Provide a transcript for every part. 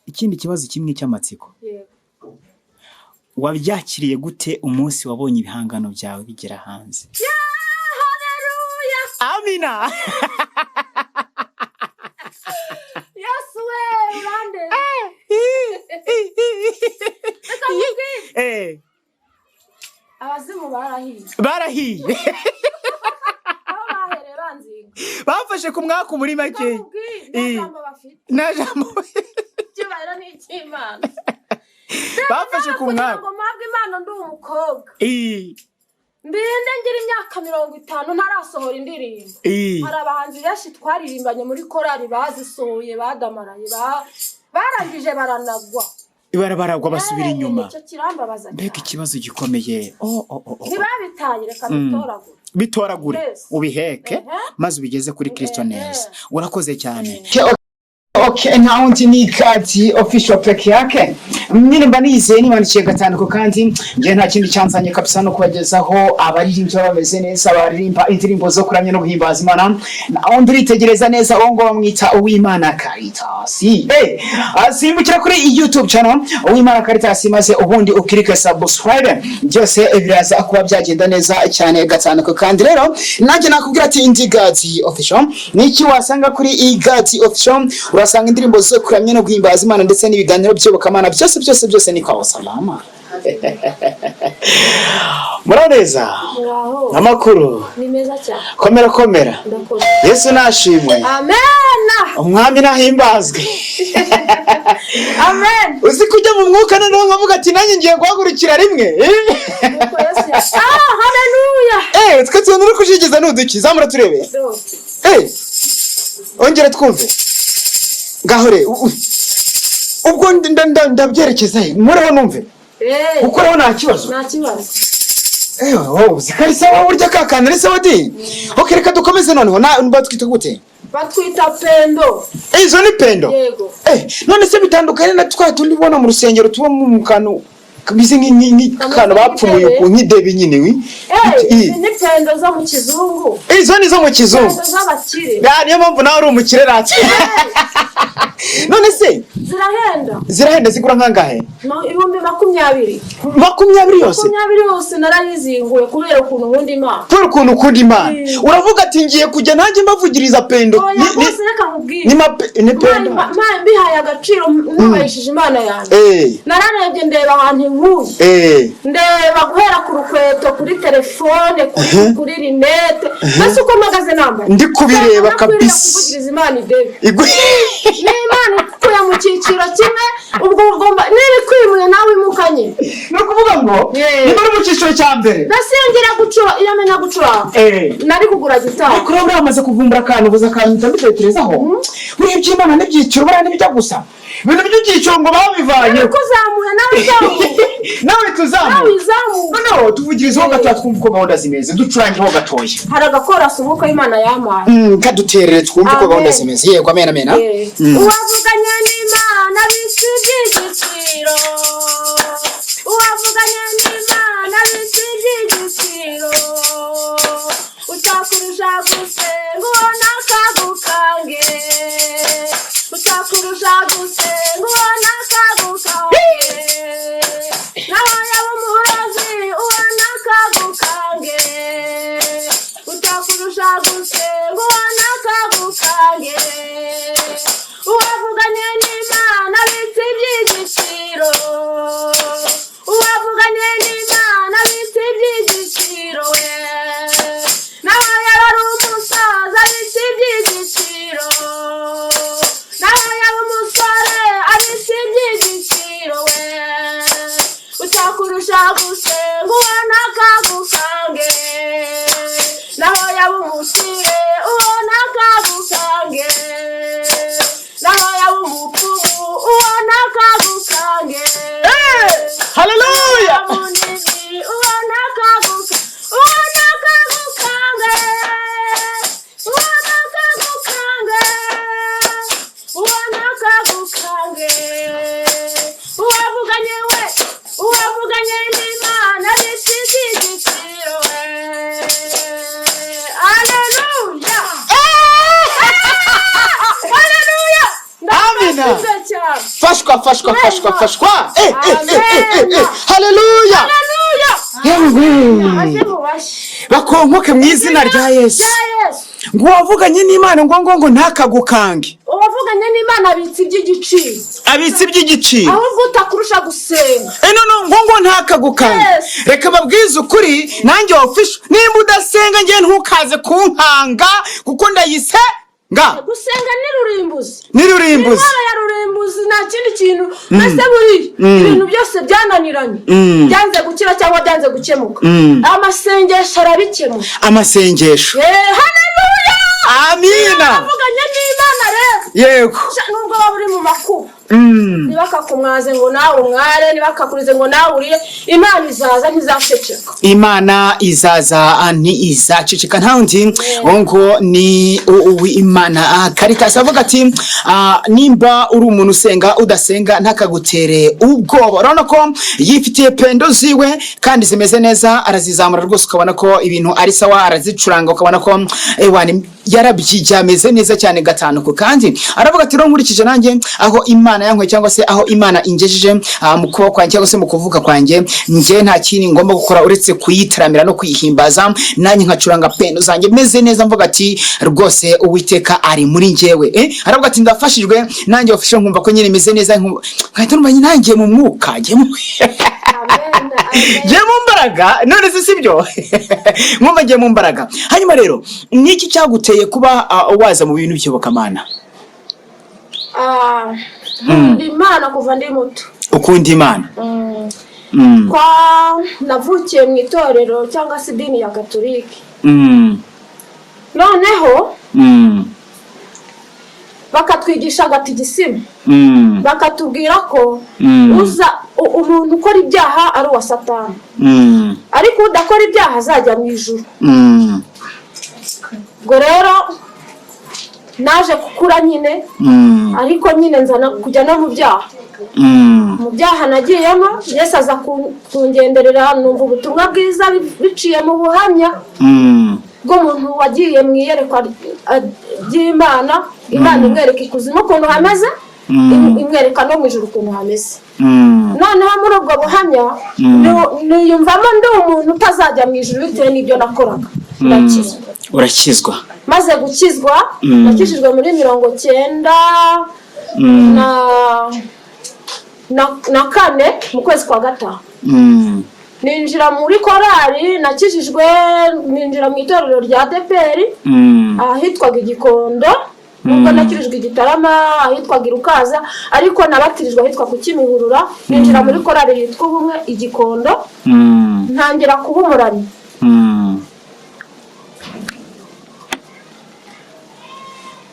ikindi kibazo kimwe cy'amatsiko wabyakiriye gute umunsi wabonye ibihangano byawe bigera hanze? Haleluya, amina. Yesu we urande abazimu barahiye bafashe ku mwaka muri make na jambo cyubahiro n'ikimana bafashe ku mwaka ngo mpabwe Imana ndi umukobwa ndinde ngira imyaka 50 ntarasohora indirimbo. Hari abahanzi benshi twaririmbanye muri korali bazisohoye badamaraye barangije baranagwa baragwa basubira inyuma. Icyo kirambabaza mbega ikibazo gikomeye. ntibabitaye reka bitoragure ubiheke maze ubigeze kuri Kristo neza. Urakoze cyane. Okay, nta wundi ni Carits official peke yake. Nimba nizeye nibandikiye gatandiko kandi nje nta kindi cyanzanye kabisa no kubagezaho abaririmbyi bameze neza baririmba indirimbo zo kuramya no guhimbaza Imana. Na wundi uritegereza neza ngo bamwita Uwimana Carits. Asimbukira kuri YouTube channel Uwimana Carits maze ubundi ukirike subscribe. Byose biraza kuba byagenda neza cyane gatandiko kandi rero nanjye nakubwira ati indi Carits official niki wasanga kuri Carits official urasanga indirimbo zo kuramya no guhimbaza Imana ndetse n'ibiganiro by'ubukamana byose ni kwa salama. Muraneza amakuru ni meza cyane. Komera Yesu nashimwe. Amen. Umwami nahimbazwe. Amen. Uzi kujya mu mwuka none nkavuga ati nanjye ngiye guhagurukira rimwe. Haleluya. Twe uri kujigiza nuduki zamura turebe. Ongera twumve. Gahore ubwo ndabyerekeza mureho numve uko rero nta kibazo zikarisa wowe urya kakana rese wadi. Okay, reka dukomeze noneho batwita gute? Batwita pendo. Izo ni pendo? Yego. None se bitandukanye na twa tundi ubona mu rusengero tuba mu kantu bizi nk'ikano bapfumuye ku nk'idebe nyine ni pendo zo mu kizungu. Izo ni zo mu kizungu. Pendo z'abakire. Niyo mpamvu nawe uri umukire rati. None se zirahenda zigura nkangahe? 20. 20 yose? 20 yose narayizinguye kubera ukuntu nkunda Imana. Kubera ukuntu ukunda Imana. Uravuga ati ngiye kujya nanjye mbavugiriza pendo. Ni pendo. Mbihaye agaciro nubahishije Imana yanjye. Nararebye ndeba ahantu inkuye. Ndeba guhera ku rukweto kuri telefone kuri rinete. Mbese uko mpagaze nambaye. Ndi kubireba kabisa. Kuvugiriza Imana idebe. N'Imana kuya mu cyiciro kimwe ubwo ugomba niri kwimuye nawe imukanye. No kuvuga ngo niba mu cyiciro cya mbere. Ndasingira gucura yamenya gucura. Nari kugura gitari. Ariko rero amaze kuvumbura akantu buza akantu ndabitekerezaho. Muri iby'Imana n'ibyiciro barane bijya gusa. Ibintu by'igiciro ngo babivanye. Kuzamuye nawe tuzamuye. No tuvugirizeho gatatu twumva ko gahunda zimeze ducurangireho gatoya. Hari agakora sumuko Imana yamaye. Kaduterere twumva ko gahunda zimeze. Yego amena. Uwavuganye n'Imana bisigigiciro. Uwavuganye n'Imana bisigigiciro. Utakurusha gusenga ubona kagukange. Utakurusha gusenga ubona kagukange. Naho yaba umurozi ubona kagukange. Utakurusha gusenga ubona kagukange. Uwavuganye n'Imana biti by'igiciro. Uwavuganye n'Imana biti by'igiciro. Naho yaba ari umusaza biti by'igiciro. Naho yaba umusore abiti by'igiciro. Utakurusha gusenga ubona kagukange. Naho yaba umusire ubona kagukange. Naho yaba umupfumu ubona kagukange. Haleluya. Ubona kagukange. Ubona kagukange. Ubona kagukange. Ubona kagukange. Uwavuganye n'Imana biti by'igiciro. haleluya bakonkoke mu izina rya Yesu ngo wavuganye n'Imana ngo ntakagukange. Uwavuganye n'Imana abitsi iby'igiciro ahubwo utakurusha gusenga ngo ntakagukange. Reka babwize ukuri nanjye ofisho nimba udasenga ngiye ntukaze kunkanga kuko ndayisenga. Gusenga nirurimbuzi Imana ya rurimbuzi nta kindi kintu mbese buri ibintu byose byananiranye byanze gukira cyangwa byanze gukemuka amasengesho arabikemura. Amasengesho haleluya amina. Avuganye n'Imana rero yego nubwo waba uri mu makuba ntibakakumwaze ngo nawe umware ntibakakurize ngo nawe urire Imana izaza ntizaceceka. Imana izaza ntizaceceka nta wundi ngo ni Uwimana Caritas avuga ati nimba uri umuntu usenga udasenga ntakagutere ubwoba. Urabona ko yifitiye pendo ziwe kandi zimeze neza arazizamura rwose ukabona ko ibintu ari sawa arazicuranga ukabona ko yarabyameze neza cyane gatanu ko kandi aravuga ati nkurikije nanjye aho Imana yankwe cyangwa se aho Imana ingejeje mu kuboko kwanjye cyangwa se mu kuvuga kwanjye nje nta kintu ngomba gukora uretse kuyitaramira no kwihimbaza nanjye nkacuranga pendo zanjye meze neza mvuga ati rwose Uwiteka ari muri njyewe. Aravuga ati ndafashijwe nanjye ofisho nkumva ko nyine meze neza nkahita numva nanjye mu mwuka ngiye mu mbaraga none sibyo nkumva ngiye mu mbaraga. Hanyuma rero niki cyaguteye kuba waza mu bintu by'iyobokamana? Imana kuva ndi muto. Ukunda Imana? Kwa navukiye mu itorero cyangwa se idini ya Gatolika. Noneho bakatwigisha gatigisimu bakatubwira ko uza umuntu ukora ibyaha ari uwa Satani ariko udakora ibyaha azajya mu ijuru. Ubwo rero naje gukura nyine ariko nyine nzana kujya no mu byaha nagiyemo. Yesu aza kungenderera numva ubutumwa bwiza biciye mu buhamya bw'umuntu wagiye mu iyerekwa ry'Imana. Imana imwereka ikuzimu ukuntu hameze imwereka no mu ijuru ukuntu hameze. Noneho muri ubwo buhamya niyumvamo ndi umuntu utazajya mu ijuru bitewe n'ibyo nakoraga. Urakizwa? Maze gukizwa nakijijwe muri 1994 mu kwezi kwa gatanu. Ninjira muri korali nakijijwe ninjira mu itorero rya ADPR ahitwaga Igikondo. Nubwo nakirijwe Igitarama ahitwaga Irukaza ariko nabatirijwe ahitwa ku Kimihurura. Ninjira muri korali yitwa Ubumwe Igikondo ntangira kuba umuramyi.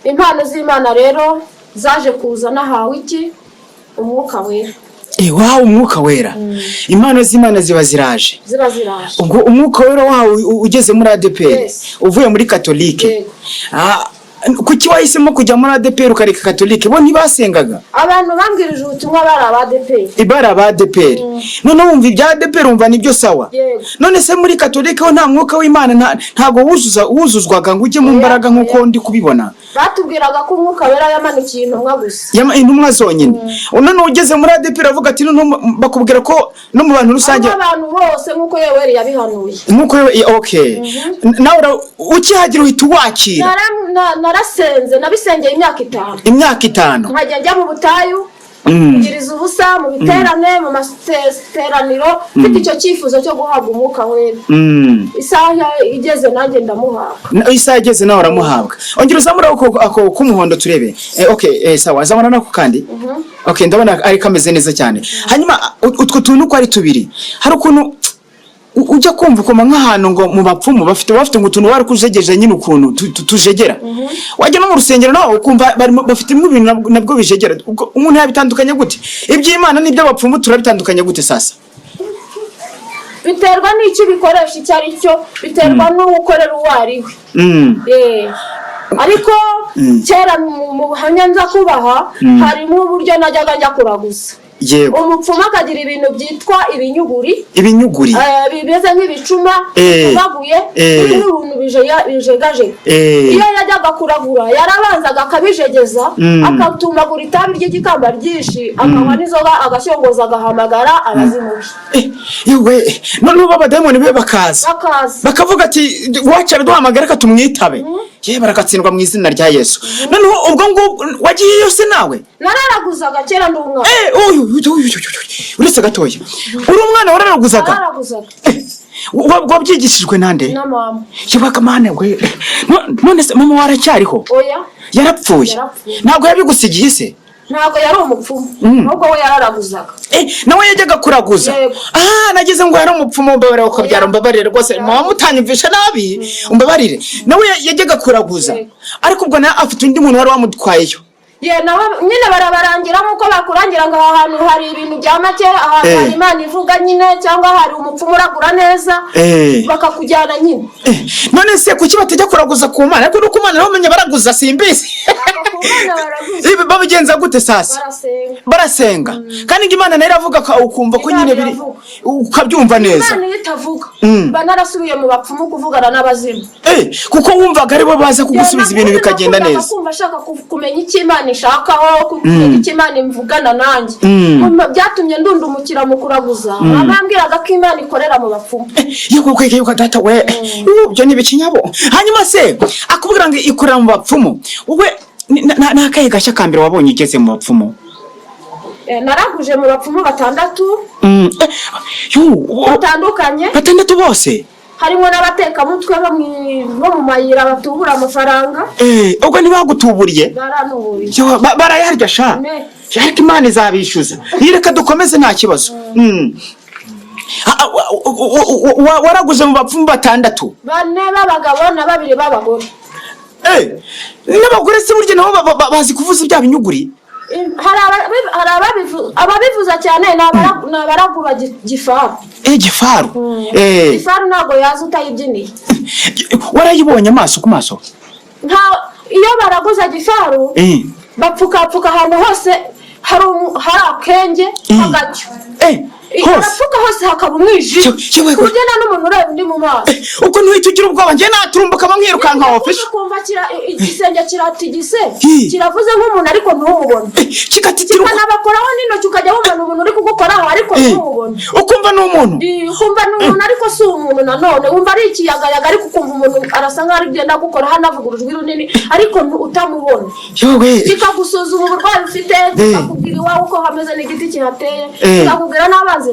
Impano z'Imana rero zaje kuza nahawe iki? Umwuka wera. Wow, umwuka wera. Impano z'Imana ziba ziraje. Ubwo umwuka wera wawe ugeze muri ADPR uvuye muri Katolike. Kuki wahisemo kujya muri ADPR ukareka Katolike? Bo ntibasengaga? Abantu bambwirije ubutumwa bari aba ADPR. None wumva ibya ADPR umva nibyo sawa. None se muri Katolike ho nta mwuka w'Imana ntago wuzuzwaga ngo ujye mu mbaraga nkuko ndi kubibona? Batubwiraga ko umwuka wera yamanukiye intumwa gusa. Intumwa zonyine. None ugeze muri ADPR avuga ati bakubwira ko no mu bantu rusange abantu bose nkuko Yoweri yabihanuye. Nkuko okay. Nawe ukihagira uhita wakira. Narasenze nabisengeye imyaka 5. Nkajya njya mu butayu ngiriza ubusa mu biterane mu masteraniro mfite icyo cyifuzo cyo guhabwa umwuka wera. Isaha igeze nanjye ndamuhabwa. Isaha igeze nawe uramuhabwa. Ongera uzamura ako kumuhondo turebe. Okay, sawa zamana nako kandi. Okay, ndabona ari kameze neza cyane. Hanyuma utwo tuntu ko ari tubiri. Hari ukuntu ujya kumva ukoma nk'ahantu ngo mu bapfumu bafite ngo utuntu bari kujegeje nyine ukuntu tujegera. Wajya no mu rusengero nawe ukumva bafite ibintu nabwo bijegera. Umuntu yabitandukanye gute? Iby'Imana n'ibyo bapfumu turabitandukanye gute sasa? Biterwa n'iki bikoresha icyo ari cyo, biterwa n'ukorera uwariwe. Ariko kera mu buhamya nza kubaha harimo uburyo najyaga njya kuraguza. yego umupfumu akagira ibintu byitwa ibinyuguri bimeze nk'ibicuma baguye n'ibintu bijegaje iyo yajyaga kuragura yarabanzaga akabijegeza akatumagura itabi ry'igikamba ryinshi akanywa n'inzoga agashongoza agahamagara abazimuye yewe none abadayimoni be bakaza bakavuga ati wacara duhamagara ka tumwitabe ye baragatsindwa mu izina rya Yesu none ubwo ngo wagiye yose nawe nararaguzaga kera ndi umwana uretse gatoya uri umwana wararaguzaga wabyigishijwe nande na mama kibaga mane we none se mama waracyariho oya yarapfuye ntabwo yabigusigiye se ntabwo yari umupfumu ahubwo we yararaguzaga nawe yajyaga kuraguza nagize ngo yari umupfumu umbabarire ukabyara umbabarire rwose mama mutanyumvisha nabi umbabarire nawe yajyaga kuraguza ariko ubwo nawe afite undi muntu wari wamutwayeyo nawe nyine barabarangira nkuko bakurangira ngo aha hantu hari ibintu bya make ahantu hari Imana ivuga nyine cyangwa hari umupfumu uragura neza bakakujyana nyine none se kuki batajya kuraguza ku Mana ariko nuko Imana bamenye baraguza simbizi ibi babigenza gute sasa barasenga kandi Imana nayo iravuga ukumva ko nyine biri ukabyumva neza Imana itavuga banarasubiye mu bapfumu kuvugana n'abazimu kuko wumvaga ari bo baza kugusubiza ibintu bikagenda neza kumva ashaka kumenya iki Imana ishakaho kumenya iki Imana imvugana nanjye byatumye ndundumukira mu kuraguza bambwiraga ko Imana ikorera mu bapfumu yuko data we byo nibikinyabo hanyuma se akubwira ngo ikorera mu bapfumu wowe nakaye gashya kambere wabonye igeze mu bapfumu naraguje mu bapfumu 6 batandukanye 6 bose harimo n'abateka mutwe bo mu mayira batubura amafaranga ubwo ntibagutuburiye baranuburiye barayarya sha ariko Imana izabishyuza nireka dukomeze nta kibazo waraguze mu bapfumu 6 bane b'abagabo na 2 b'abagore n'abagore se burya nabo bazi kuvuza ibya binyuguri hari ababivuza cyane n'abaragura gifaru gifaru gifaru ntabwo yaza utayibyiniye warayibonye amaso ku maso iyo baraguza gifaru bapfukapfuka ahantu hose hari akenge hagacyo barapfuka hose hakaba umwijima kurya n'umuntu ureba undi mu maso uko ntuhita ugira ubwoba njye naturumbuka bamwirukanka ofishe ukumva igisenge kiratigise kiravuze nk'umuntu ariko ntumubone kikanabakoraho n'intoki ukajya wumva umuntu uri kugukoraho ariko ntumubone ukumva n'umuntu ariko si umuntu nanone wumva ari ikiyagayaga ariko ukumva umuntu arasa nk'aho ari genda gukora hanavuga urujwi runini ariko utamubona kikagusuzuma uburwayi ufite kikakubwira iwawe uko hameze n'igiti kihateye kikakubwira n'abanzi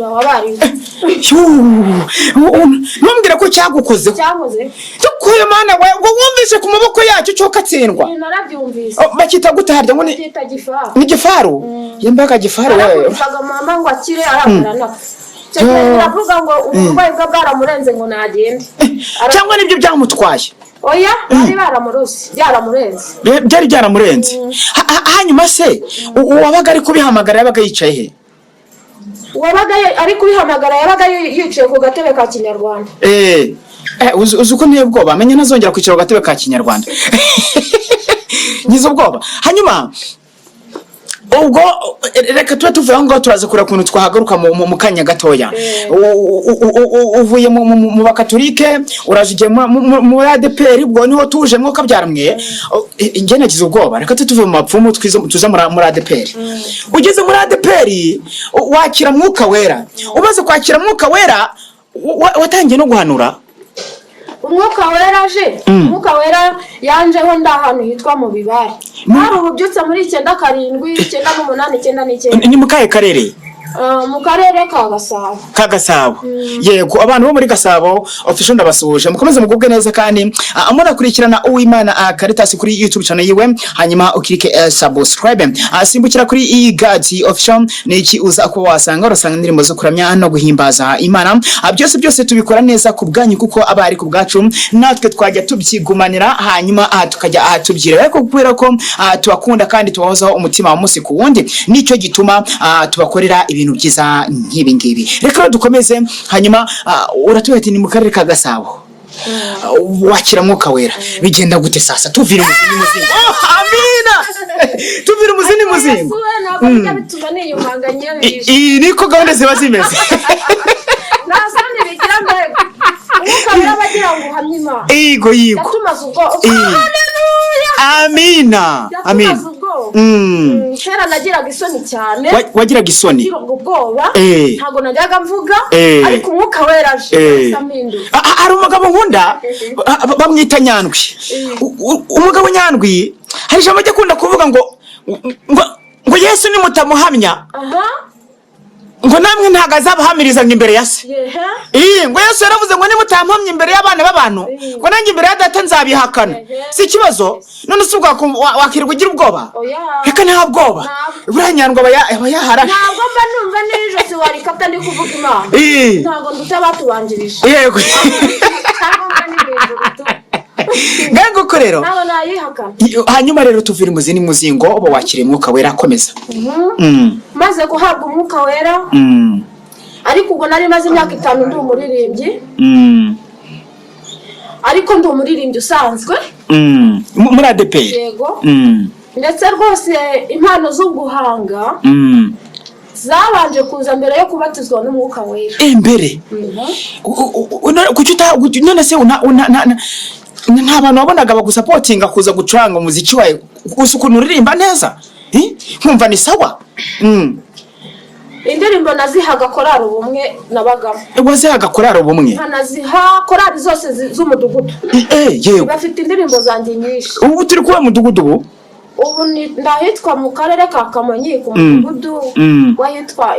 ntumbwire ko cyagukoze tukuye Mana we ngo wumvise ku maboko yacyo cyo katsindwa narabyumvise bakita gutaharya ngo ni gifaru yembaga gifaru wewe mama ngo akire aramarana cyangwa ngo uburwayi bwa bwaramurenze ngo nagende cyangwa nibyo byamutwaye oya bari byaramurenze byari byaramurenze hanyuma se uwabaga ari kubihamagara yabaga yicaye he wabaga ari kubihamagara yabaga yicaye ku gatebe ka Kinyarwanda uzi uko niye bwoba amenye ntazongera kwicara ku gatebe ka Kinyarwanda ngize ubwoba hanyuma ubwo reka tuvuye aho ngaho turaza kureba ukuntu twahagaruka mu kanya gatoya uvuye mu bakatolike uraje mu ADPR ubwo niho tuje mwo kabyaramwe njye nagize ubwoba reka tuvuye mu mapfumu tuza muri ADPR ugeze muri ADPR wakira mwuka wera umaze kwakira mwuka wera watangiye no guhanura umwuka wera umwuka wera yanjeho ndahantu hitwa mu bibare hari ububyutse muri 9 7 9 8 9 9 ni mu kahe karere mu karere ka Gasabo yego abantu bo muri Gasabo official ndabasuhuje mukomeze mugubwe neza kandi amurakurikirana Uwimana carits kuri YouTube channel yiwe hanyuma ukirike subscribe asimbukira kuri God's official niki uza ko wasanga urasanga indirimbo zo kuramya no guhimbaza Imana byose tubikora neza ku bwanyu kuko abari ku bwacu natwe twajya tubyigumanira hanyuma tukajya tubyire ariko kubera ko tubakunda kandi tubahozaho umutima wa musi ku wundi nicyo gituma tubakorera ibintu byiza nk'ibi ngibi reka dukomeze hanyuma uratubete ni mu karere ka Gasabo wakira mwuka wera bigenda gute sasa tuvira umuzini muzingo amina tuvira umuzini muzingo ntabwo bijya bituma niyumanganya iyi niko gahunda ziba zimeze nasane bigira mbere umwuka wera bagira ngo uhamye Imana yego yatumaze ubwo amina amina kera nagiraga isoni cyane wagiraga isoni ubwoba ntago najyaga mvuga ariko umwuka wera aje ari umugabo nkunda bamwita Nyandwi umugabo Nyandwi hari ijambo ajya akunda kuvuga ngo Yesu ni mutamuhamya ngo namwe ntago azabahamiriza imbere ya se ngo Yesu yaravuze ngo nimutampamye imbere y'abana b'abantu ngo nanjye imbere ya data nzabihakana si ikibazo none se wakirwa ugira ubwoba reka nta bwoba buriya Nyandwi aba yahara ntabwo mba numva n'ijosi warikata ndi kuvuga Imana ntabwo nduta batubanjirije yego Gango ko rero hanyuma rero tuvira umuzini muzingo oba wakire mwuka wera akomeza maze guhabwa umwuka wera ariko ubwo nari maze imyaka 5 ndi umuririmbyi ariko ndi umuririmbyi usanzwe muri ADP yego ndetse rwose impano z'uguhanga zabanje kuza mbere yo kubatizwa n'umwuka wera mbere kuki none se nta bantu wabonaga bagusapotinga kuza gucuranga umuziki wawe gusa ukuntu uririmba neza nkumva ni sawa indirimbo nazihaga korari ubumwe nabagamo wazihaga korari ubumwe naziha korari zose z'umudugudu yego bafite indirimbo zanjye nyinshi ubu turi kuba mudugudu ubu ndahitwa mu karere ka Kamonyi ku mudugudu wahitwa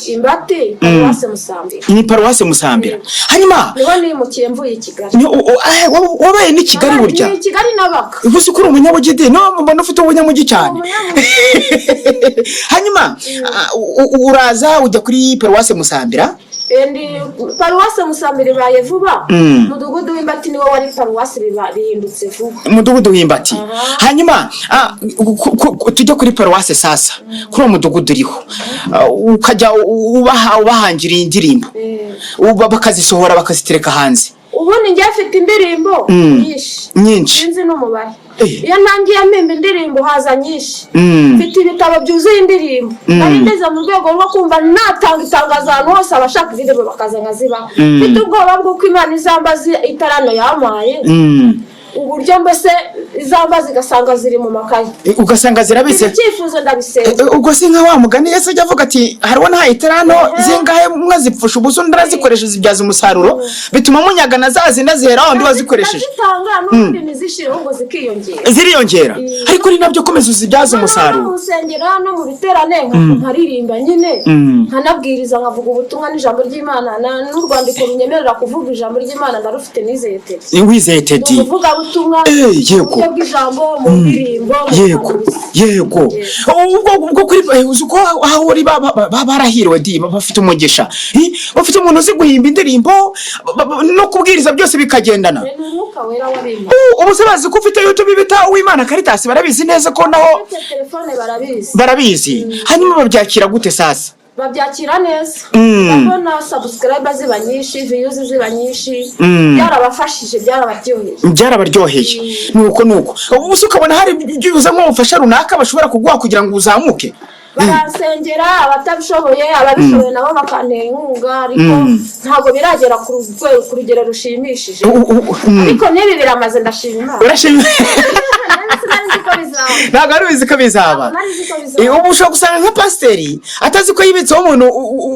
Imbati paruwase Musambira ni paruwase Musambira hanyuma niho nimukiye mvuye i Kigali wabaye ni Kigali burya ni Kigali nabaka ubuse kuri umunyabugidi no mbona ufite ubunyamugi cyane hanyuma uraza ujya kuri paruwase Musambira ndi paruwase Musambira ibaye vuba mudugudu w'Imbati niwo wari paruwase bihindutse vuba mudugudu w'Imbati hanyuma tujya kuri paruwase sasa kuri mudugudu uriho ukajya ubahangira indirimbo bakazisohora bakazitereka hanze ubundi njye afite indirimbo nyinshi sinzi n'umubare iyo ntangiye mpimba indirimbo haza nyinshi mfite ibitabo byuzuye indirimbo ari ndeze mu rwego rwo kumva natanga itangazo ahantu hose abashaka indirimbo bakaza nkaziba mfite ubwoba bw'uko Imana izambaza itarano yamaye uburyo mbese izambaza igasanga ziri mu makayi ugasanga zirabise icyifuzo ndabisenga ubwo se nka wa mugani Yesu ajya avuga ati hariho nta itarano zingahe mwazipfusha ubuso ndarazikoresha zibyaza umusaruro bituma munyagana zazina zihera wandi wazikoresheje zitanga n'ubundi nizishira ngo ziriyongera ariko ni nabyo komeza uzibyaza umusaruro mu nsengero no mu biterane nkaririmba nyine nkanabwiriza nkavuga ubutumwa n'ijambo ry'Imana n'urwandiko runyemerera kuvuga ijambo ry'Imana ndarufite nizeye tete wizeye tete ubutumwa yego bw'ijambo mu ndirimbo yego ubwo kuri uzuko aho uri barahiriwe di bafite umugisha bafite umuntu uzi guhimba indirimbo no kubwiriza byose bikagendana ubu se bazi ko ufite YouTube bita Uwimana Carits barabizi neza ko naho telefone barabizi hanyuma babyakira gute sasa babyakira neza babona subscribers ziba nyinshi views ziba nyinshi byarabafashije byarabaryoheye nuko ubuso ukabona hari byuza nko mufasha runaka bashobora kuguha kugira ngo uzamuke barasengera abatabishoboye ababishoboye nabo bakantera inkunga ariko ntago biragera ku rugero rushimishije ariko nibi biramaze ndashima Imana urashima ntabwo ari ubizi ko bizaba ubu ushobora gusanga nka pasiteri atazi ko yibitseho umuntu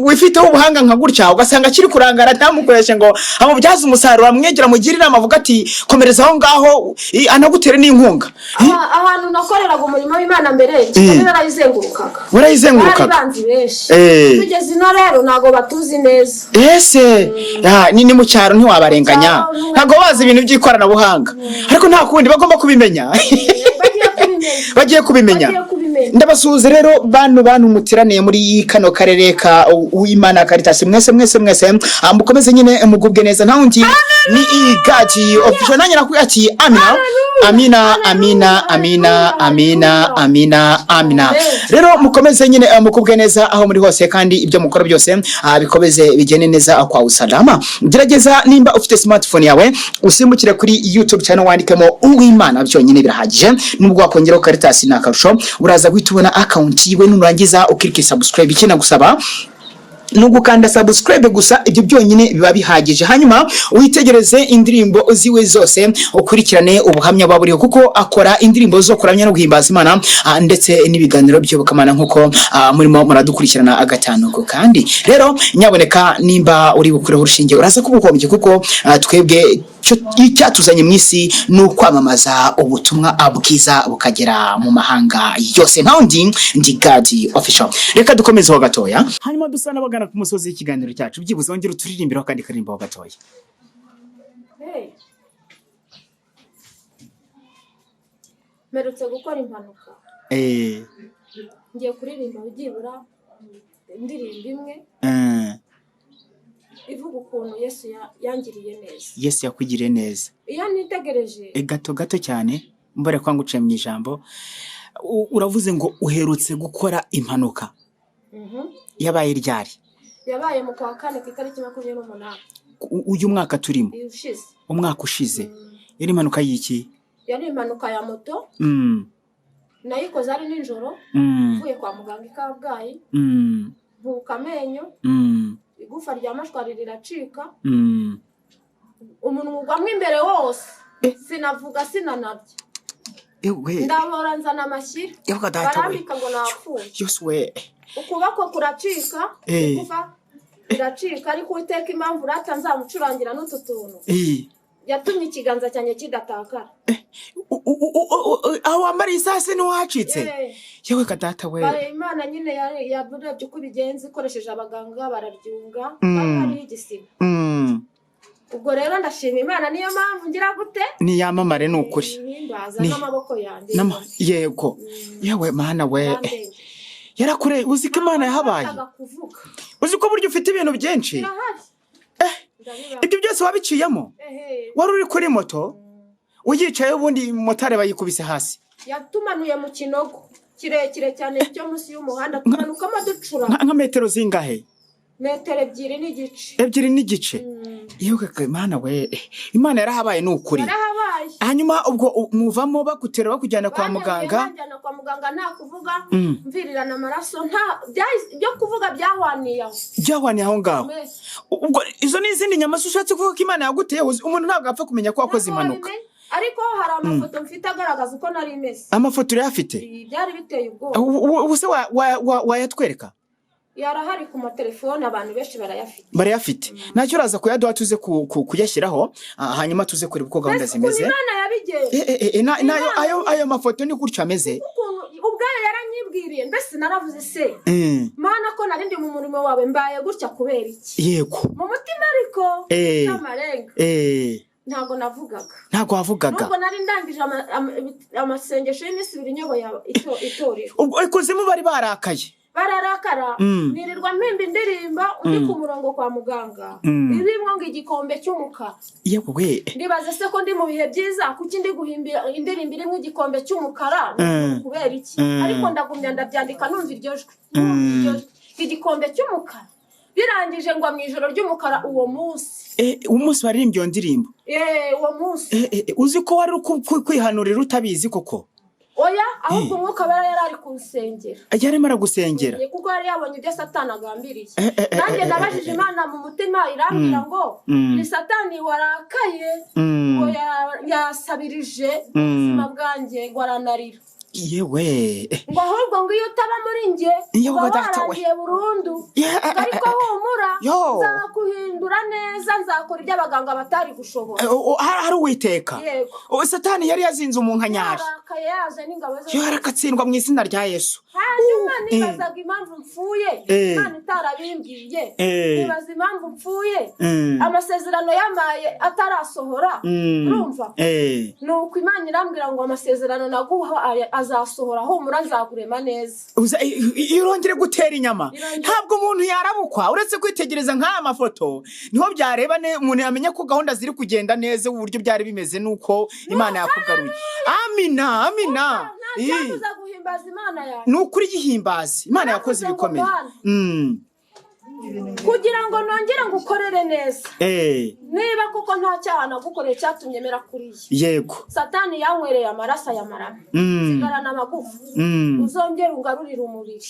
wifiteho ubuhanga nka gutya ugasanga akiri kurangara atamukoresha ngo amubyaze umusaruro amwegera mugire inama avuga ati komereza aho ngaho anagutere n'inkunga ahantu nakoreraga umurimo w'Imana mbere Kigali narayizengurukaga bari benshi tugeze ino rero ntago batuzi neza ese ni mu cyaro ntiwabarenganya ntago bazi ibintu by'ikoranabuhanga ariko nta kundi bagomba kubimenya bagiye kubimenya ndabasuhuza rero bantu mutiraniye muri kano karere ka Uwimana Carits mwese mukomeze nyine mugubwe neza nta wundi ni igati official nanjye nakubwiye ati amina. Rero mukomeze nyine mukubwe neza aho muri hose kandi ibyo mukora byose bikomeze bigene neza kwa usalama. Gerageza nimba ufite smartphone yawe usimbukire kuri YouTube channel wandikemo Uwimana byo nyine birahagije. Nubwo wakongeraho carits nt'akarusha uraza guhita ubona account yiwe nurangiza ukirike subscribe. Ikina gusaba nugukanda subscribe gusa, ibyo byonyine biba bihagije. Hanyuma uyitegereze indirimbo ziwe zose ukurikirane ubuhamya baburiho kuko akora indirimbo zo kuramya no guhimbaza Imana ndetse n'ibiganiro byo bukamana nkuko murimo muradukurikirana agatanuko. Kandi rero nyaboneka nimba uri bukureho urushinge uraza kubukombye kuko twebwe icyatuzanye mu isi ni ukwamamaza ubutumwa bwiza bukagera mu mahanga yose. Ndi Gadi official. Reka dukomeze ho gatoya hanyuma dusana bagana ku musozi w'ikiganiro cyacu byibuze wongera uturirimbiraho kandi karimba ho gatoya. Merutse gukora impanuka ngiye kuririmba byibura indirimbo imwe ivuga ukuntu Yesu yangiriye neza. Yesu yakwigiriye neza. Iyo nitegereje gato cyane mbere kwa nguciye mu ijambo uravuze ngo uherutse gukora impanuka. Yabaye ryari? Yabaye mu kwa kane ku itariki 28 uyu mwaka turimo. Umwaka ushize. Yari impanuka y'iki? Yari impanuka ya moto. Nayikoze ari nijoro mvuye kwa muganga ikabwayi. Mvuka amenyo. Igufa rya mashwari riracika. Umuntu ugwamwe imbere wose. Sinavuga sinanabye. Ndabora nzana amashyira. Barambika ngo napfuye. Yoswe. Ukubako kuracika. Igufa iracika ariko uteka impamvu rata nzamucurangira n'ututuntu. Yatumye ikiganza cyanye kidatakara. Aho amari isase no wacitse. Yewe kadata we. Imana nyine yaburebye uko bigenze ikoresheje abaganga bararyunga ari igisiga. Ubwo rero ndashima Imana niyo mpamvu ngira gute ni yamamare n'ukuri. Ni n'amaboko yanjye. Yego. Yewe Mana we. Yarakure uziko Imana yahabaye. Uziko buryo ufite ibintu byinshi. Ibyo byose wabiciyemo. Wari uri kuri moto uyicaye ubundi motare bayikubise hasi. Yatumanuye mu kinogo kirekire cyane cyo munsi y'umuhanda tumanukamo ducura. Nka metero zingahe? Metero 2 n'igice. 2 n'igice. Yewe Mana we. Imana yarahabaye n'ukuri. Yarahabaye. Hanyuma ubwo muvamo bakutera bakujyana kwa muganga. Njyana kwa muganga nta kuvuga mvirirana amaraso nta byo kuvuga byahwaniye aho. Byahwaniye aho ngaho. Ubwo izo ni izindi nyamaswa ushatse kuvuga ko Imana yaguteye umuntu ntabwo apfa kumenya ko wakoze impanuka. Ariko hari amafoto mfite agaragaza uko nari imeze. Amafoto yafite? Byari biteye ubwoba. Ubuse wayatwereka? Yarahari ku matelefone abantu benshi barayafite. Nacyo uraza kuyaduha tuze kuyashyiraho hanyuma tuze kureba uko gahunda zimeze. Imana yabigenze. Nayo ayo mafoto ni gutyo ameze. Ubwayo yaranyibwiriye mbese naravuze se. Mana ko narindi mu murimo wawe mbaye gutya kubera iki? Yego. Mu mutima ariko n'amarenga. Ntago navugaga. Ntago wavugaga. Nubwo nari ndangije amasengesho y'iminsi 2 nyoboye itorero. Ubwo ikuzimu bari barakaye. Bararakara nirirwa mpimba indirimba undi ku murongo kwa muganga. Ibimwe ngo igikombe cy'umukara. Yego we. Ndibaza se ko ndi mu bihe byiza kuki ndi guhimbira indirimbo irimo igikombe cy'umukara kubera iki? Ariko ndagumya ndabyandika numva iryo jwi. Igikombe cy'umukara. Birangije ngo mu ijoro ry'umukara uwo munsi. Umunsi baririmbye iyo ndirimbo. Uwo munsi. Uzi ko wari kwihanurira utabizi koko? Oya ahubwo umwuka bara yarari kunsengera. Yarimo aragusengera. Kuko yari yabonye ibyo Satani agambiriye. Nanjye nabajije Imana mu mutima irambira ngo ni Satani warakaye ngo yasabirije ubuzima bwanjye ngo aranarira. Yewe. Ngo ahubwo ngo iyo utaba muri nge warangiye burundu. Ariko humura nzakuhindura neza nzakora ibyo abaganga batari gushobora. Hari Uwiteka. Satani yari yazinze umunkanyari. Yaje n'ingabo ze. Yarakatsindwa mu izina rya Yesu. Hanyuma nibazaga impamvu mfuye. Imana utarabimbwiye nibaza impamvu mpfuye amasezerano yamaye atarasohora urumva nuko Imana irambwira ngo amasezerano naguha azasohora humura nzagurema neza irongere gutera inyama ntabwo umuntu yarabukwa uretse kwitegereza nk'aya mafoto niho byareba umuntu yamenya ko gahunda ziri kugenda neza uburyo byari bimeze nuko Imana yakugaruye amina ntakuza guhimbaza Imana yawe nukuri gihimbaza Imana yakoze ibikomeye kugira ngo nongere ngukorere neza niba kuko nta cyaha nagukoreye cyatumye mera kuriye yego Satani yanywereye amaraso y'amarama sigarana amagufa uzongere ungarurire umubiri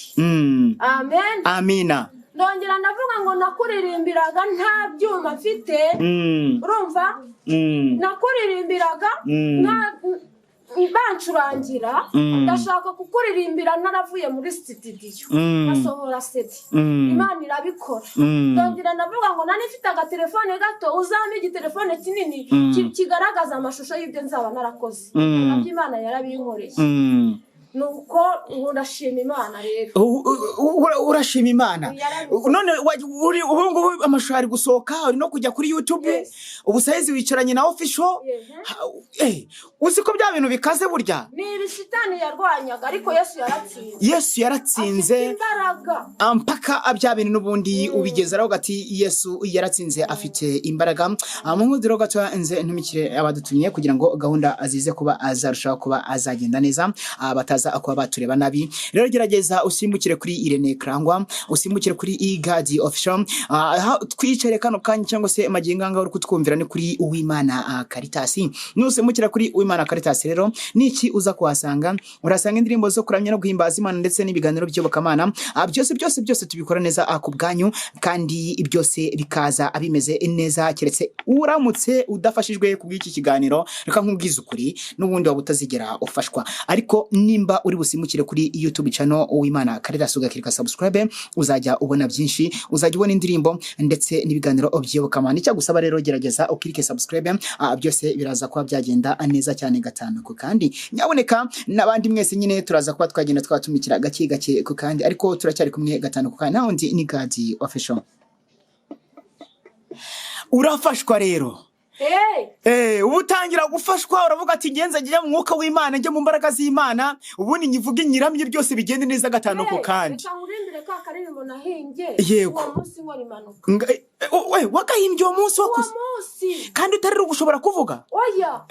amen amina ndongera ndavuga ngo nakuririmbiraga nta byuma mfite urumva nakuririmbiraga bancurangira ndashaka kukuririmbira naravuye muri studio asohora CD Imana irabikora ndongera ndavuga ngo nani mfite agatelefone gato uzampe igitelefone kinini kigaragaza amashusho y'ibyo nzaba narakoze nabyo Imana yarabinkoreye nuko urashima Imana rero urashima Imana none ubu amashusho ari gusohoka uri no kujya kuri YouTube ubu sayizi wicaranye na official uzi ko bya bintu bikaze burya ni ibishitani yarwanyaga ariko Yesu yaratsinze mpaka bya bintu n'ubundi ubigezeraho gati Yesu yaratsinze afite imbaraga amumudiro gato enze ntumikire abadutumye kugira ngo gahunda azize kuba azarushaho kuba azagenda neza bataza akuba batureba nabi rero gerageza usimbukire kuri Irene Krangwa usimbukire kuri igadi official twicare kano kanya cyangwa se maginganga uri kutwumvira ni kuri Uwimana Carits nusimbukira kuri Uwimana Carits rero niki uza kuhasanga urasanga indirimbo zo kuramya no guhimbaza Imana ndetse n'ibiganiro by'Iyobokamana byose tubikora neza ku bwanyu kandi byose bikaza abimeze neza keretse uramutse udafashijwe kubw'iki kiganiro reka nkubwiza ukuri n'ubundi wabutazigera ufashwa ariko nimba uri busimukire kuri YouTube channel Uwimana Carits ugakirika subscribe uzajya ubona byinshi uzajya ubona indirimbo ndetse n'ibiganiro by'Iyobokamana cyagusaba rero gerageza ukirike subscribe byose biraza kuba byagenda neza cyane gatanu ku kandi nyaboneka nabandi mwese nyine turaza kuba twagenda twatumikira gake ku kandi ariko turacyari kumwe gatanu ku kandi naho ndi ni Gadi official urafashwa rero ubutangira gufashwa uravuga ati ngenza njye mu mwuka w'Imana njye mu mbaraga z'Imana ubundi nyivuge nyiramye byose bigende neza gatanu ku kandi cyangurindire ka karirimbo nahinge uwo munsi nkora impanuka wagahimbye uwo munsi wakoze kandi utari gushobora kuvuga oya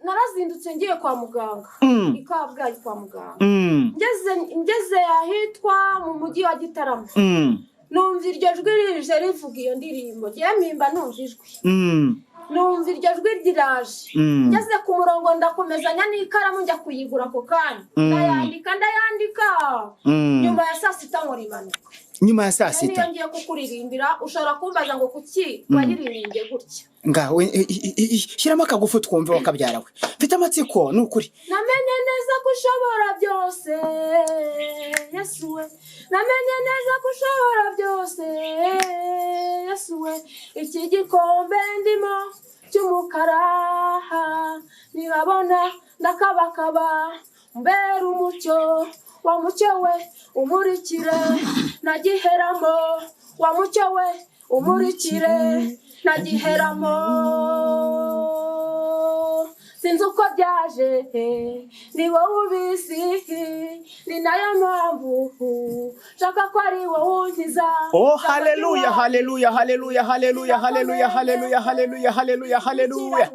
narazindutse ngiye kwa muganga ikabwayi kwa muganga ngeze ahitwa mu mujyi wa Gitarama numva iryo jwi rije rivuga iyo ndirimbo ngiye mpimba numva ijwi numva iryo jwi riraje ngeze ku murongo ndakomezanya n'ikaramu njya kuyigura ako kanya ndayandika nyuma ya saa sita nkora impanuka nyuma ya saa sita niyo ngiye kukuririmbira ushobora kumbaza ngo kuki wayiririmbye gutya ngawe shyiramo akagufu twumve wakabyarawe mfite amatsiko n'ukuri namenye neza ko ushobora byose Yesu we namenye neza ko ushobora byose Yesu we iki gikombe ndimo cy'umukara nibabona ndakabakaba mbere umucyo wa mucyo we umurikire nagiheramo wa mucyo we umurikire nagiheramo sinzi uko byaje ni wowe ubizi ni nayo mpamvu shaka ko ari wowe unkiza haleluya haleluya haleluya haleluya haleluya haleluya haleluya haleluya haleluya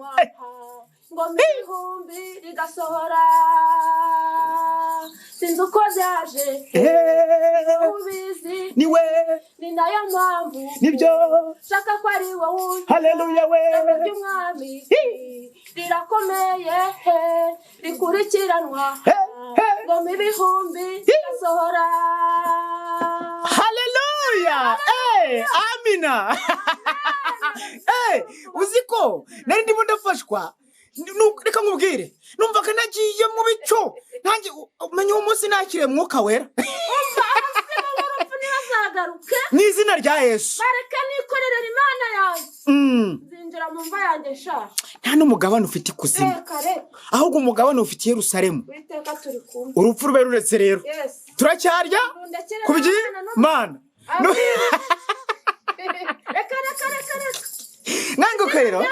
ngo mihumbi rigasohora sinzi uko byaje ubizi niwe ni nayo mpamvu nibyo shaka ko ari wowe haleluya we ry'umwami rirakomeye rikurikiranwa ngo ibihumbi rigasohora haleluya amina uziko nari ndimo ndafashwa reka nkubwire numvaga nagiye mu bico nanjye umenye uwo munsi nakire mwuka wera n'izina rya Yesu bareka nikorera Imana yanjye zinjira mu mva yanjye sha nta n'umugabane ufite ikuzimu ahubwo umugabane ufite Yerusalemu urupfu rube ruretse rero turacyarya kubyi Mana Nganguka rero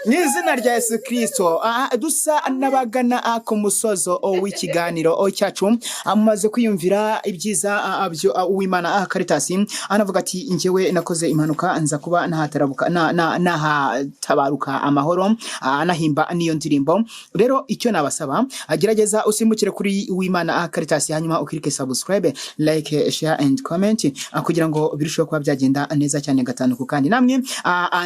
n'izina rya Yesu Kristo dusa n'abagana ku musozo w'ikiganiro cyacu amaze kwiyumvira ibyiza byo Uwimana Caritas anavuga ati njyewe nakoze impanuka nza kuba nahatabaruka amahoro anahimba niyo ndirimbo rero icyo nabasaba agerageza usimbukire kuri Uwimana Caritas hanyuma ukirike subscribe like share and comment kugira ngo birusheho kuba byagenda neza cyane gatanu kandi namwe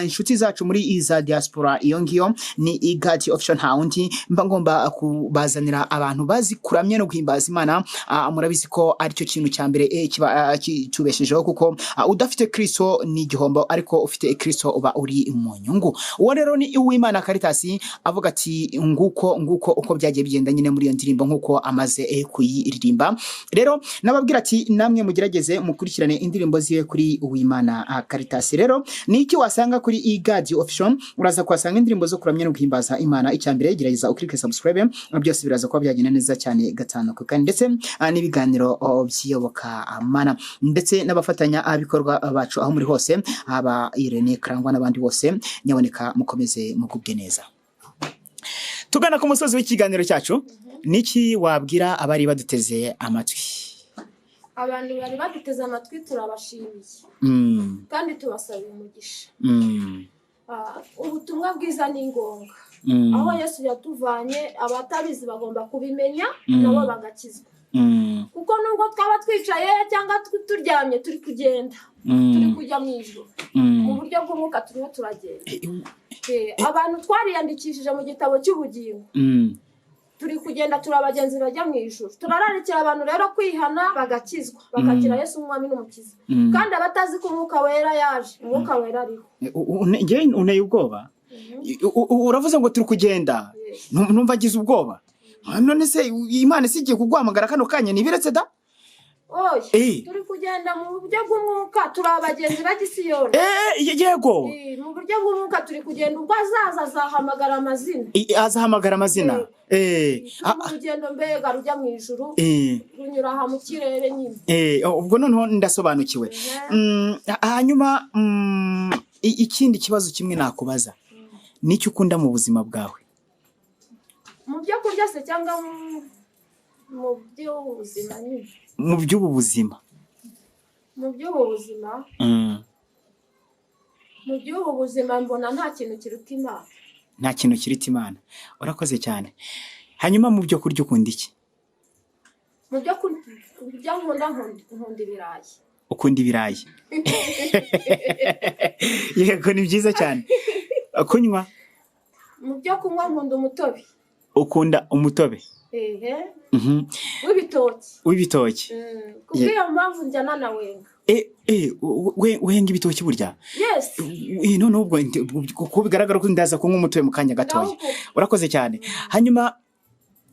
inshuti zacu muri iza diaspora iyo ngiyo ni igati option haundi mba ngomba kubazanira abantu bazi kuramye no guhimbaza Imana murabizi ko ari cyo kintu cya mbere kiba kitubeshejeho kuko udafite Kristo ni igihombo ariko ufite Kristo uba uri mu nyungu uwo rero ni Uwimana Caritas avuga ati nguko uko byagiye bigenda nyine muri iyo ndirimbo nkuko amaze kuyiririmba rero nababwira ati namwe mugerageze mukurikirane indirimbo ziwe kuri Uwimana Caritas rero ni iki wasanga kuri igati option uraza kwasanga indirimbo zo kuramya no guhimbaza Imana icyambere gerageza ukirike subscribe byose biraza kuba byagenda neza cyane gatanu kandi ndetse n'ibiganiro byiyoboka Imana ndetse n'abafatanya abikorwa bacu aho muri hose aba Irene Krangwa n'abandi bose nyaboneka mukomeze mugubwe neza tugana ku musozi w'ikiganiro cyacu niki wabwira abari baduteze amatwi abantu bari baduteze amatwi turabashimiye kandi tubasabira umugisha ubutumwa bwiza ni ngombwa aho Yesu yatuvanye abatabizi bagomba kubimenya nabo bagakizwa kuko nubwo twaba twicaye cyangwa turyamye turi kugenda turi kujya mu ijuru mu buryo bw'umwuka turimo turagenda abantu twariyandikishije mu gitabo cy'ubugingo turi kugenda turabagenzi bajya mu ijuru turararikira abantu rero kwihana bagakizwa bakakira Yesu umwami n'umukiza kandi abatazi ko umwuka wera yaje umwuka wera ariho nge uneye ubwoba uravuze ngo turi kugenda numva agize ubwoba none se Imana isigiye kugwamagara kano kanya nibiretse da turi kugenda mu buryo bw'umwuka turabagenzi bagisiyoni yego mu buryo bw'umwuka turi kugenda ubwo azahamagara amazina urugendo mbega rujya mu ijuru runyura aha mu kirere nyine ubwo noneho ndasobanukiwe hanyuma ikindi kibazo kimwe nakubaza nicyo ukunda mu buzima bwawe mu byo kurya se cyangwa mu by'ubuzima nyine mu by'ubuzima mbona nta kintu kiruta Imana urakoze cyane hanyuma mu byo kurya ukunda iki mu byo kurya nkunda ibirayi ukunda ibirayi yego ni byiza cyane kunywa mu byo kunywa nkunda umutobe ukunda umutobe w'ibitoki kubw'iyo mpamvu njyana na wenga wenga ibitoki burya yes none ubwo kuko bigaragara ko ndaza kunywa umutobe mu kanya gatoya urakoze cyane hanyuma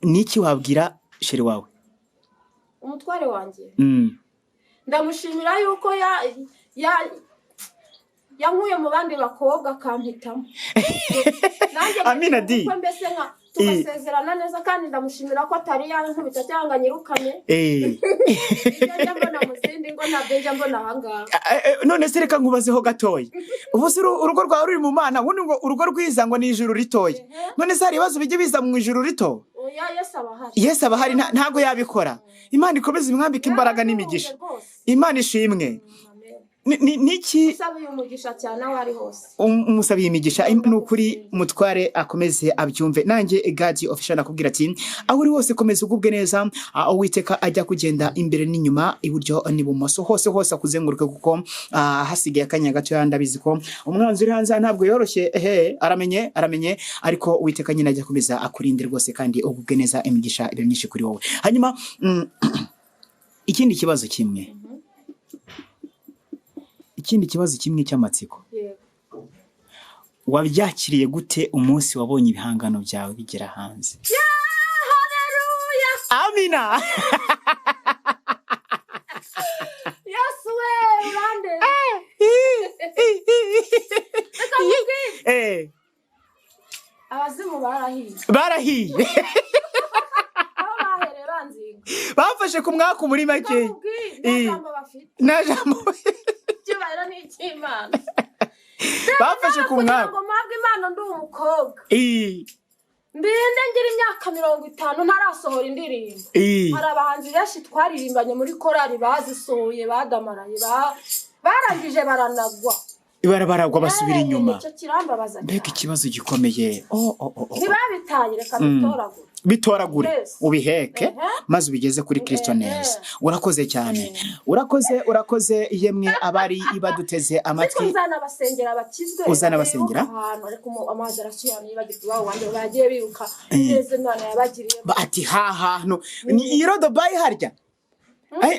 niki wabwira sheri wawe umutware wanjye ndamushimira yuko yankuye mu bandi bakobwa akampitamo Amina di mbese tugasezerana neza kandi ndamushimira ko atari yankubita cyangwa nyirukane njya mbona mu zindi ngo ntabwo njya mbona ahangaha none se reka nkubazeho gatoya ubu se urugo rwawe ruri mu Mana ubundi ngo urugo rwiza ngo ni ijuru ritoya none se hari ibibazo bijya biza mu ijuru rito Yesu aba ahari ntago yabikora Imana ikomeze imwambike imbaraga n'imigisha Imana ishimwe niki usabiye umugisha cyane aho ari hose umusabiye imigisha n'ukuri mutware akomeze abyumve nanjye gadi official nakubwira ati aho uri hose komeza ugubwe neza Uwiteka ajya kugenda imbere n'inyuma iburyo n'ibumoso hose akuzenguruke kuko hasigaye akanya gato yandabizi ko umwanzi uri hanze ntabwo yoroshye aramenye ariko Uwiteka nyine ajya komeza akurinde rwose kandi ugubwe neza imigisha ibe myinshi kuri wowe hanyuma ikindi kibazo kimwe cy'amatsiko wabyakiriye gute umunsi wabonye ibihangano byawe bigera hanze Amina Yesu we urande abazimu barahiye bafashe ku mwaka muri make nta jambo bafite Imana bafashe ku mwaka ngo mpabwe Imana ndi umukobwa mbinde ngira imyaka 50 ntarasohora indirimbo hari abahanzi benshi twaririmbanye muri korali bazisohoye badamaraye barangije baranagwa baragwa basubira inyuma icyo kirambabaza mbega ikibazo gikomeye ntibabitaye reka bitoragure ubiheke maze ubigeze kuri Kristo neza urakoze cyane urakoze yemwe abari ibaduteze amatwi uzanabasengera bakizwe uzanabasengera ariko amazi arashyirana yibagirwa wande bagiye biruka neze Imana yabagiriye bati no ni irodo bayi harya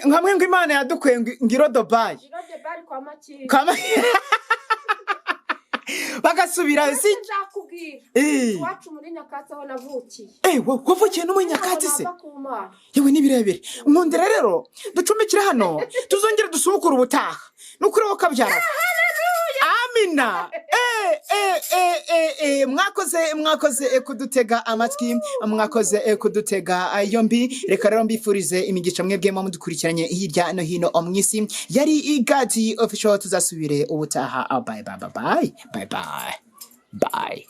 nkamwe ngo Imana yadukuye ngirodo bayi kwa makiri bagasubira si nzakubwira wacu muri Nyakatsi aho navukiye wavukiye no muri Nyakatsi se yewe nibirebere nkundira rero ducumbikira hano tuzongera dusubukura ubutaha nukuri wo kabyara amina mwakoze kudutega amatwi mwakoze kudutega yombi reka rero mbifurize imigisha mwebwe mudukurikiranye hirya no hino omwisi yari igati official tuzasubire ubutaha bye bye